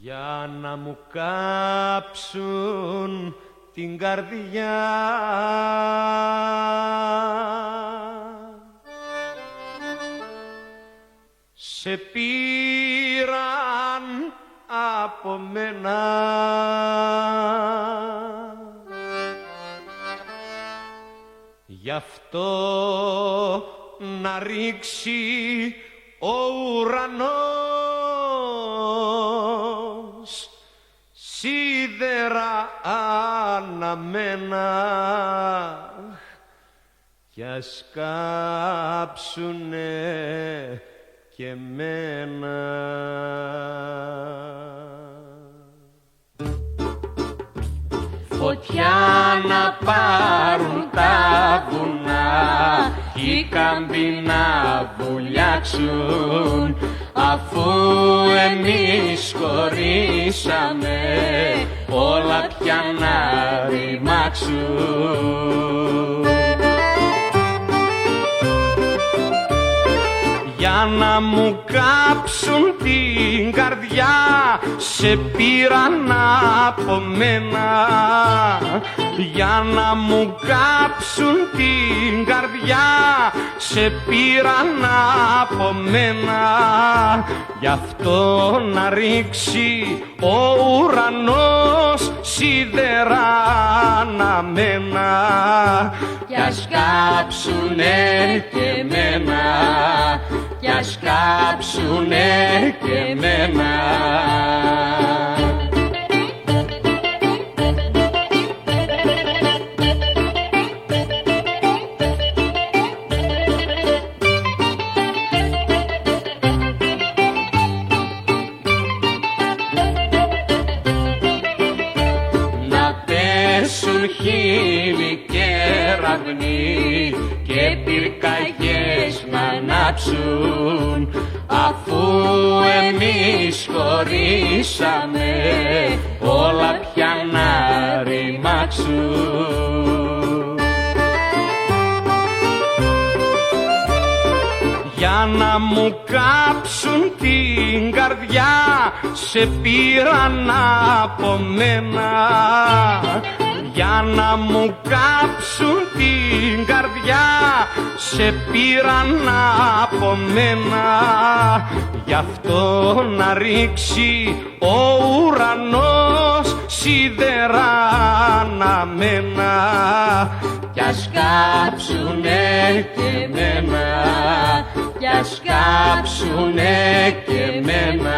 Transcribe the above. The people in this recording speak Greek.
για να μου κάψουν την καρδιά. Σε πήραν από μένα γι' αυτό να ρίξει ο ουρανός σίδερα αναμένα κι ας κάψουνε και μένα. Φωτιά να πάρουν τα βουνά κι οι κάμποι να βουλιάξουν, αφού εμείς χωρίσαμε όλα πια να ρημάξουν. Για να μου κάψουν την καρδιά σε πήραν από μένα. Για να μου κάψουν την καρδιά σε πήραν από μένα. Γι' αυτό να ρίξει ο ουρανός σίδερα αναμένα κι ας κάψουνε και μένα, κι ας κάψουνε και μένα. Να πέσουν χείλη και ραβνοί και πυρκαγιές να ανάψουν, αφού εμείς χωρίσαμε όλα πια να ρημάξουν. Για να μου κάψουν την καρδιά σε πήραν από μένα. Για να μου κάψουν την καρδιά σε πήραν από μένα. Γι' αυτό να ρίξει ο ουρανός σίδερα αναμένα κι ας κάψουνε και μένα, κι ας κάψουνε και μένα.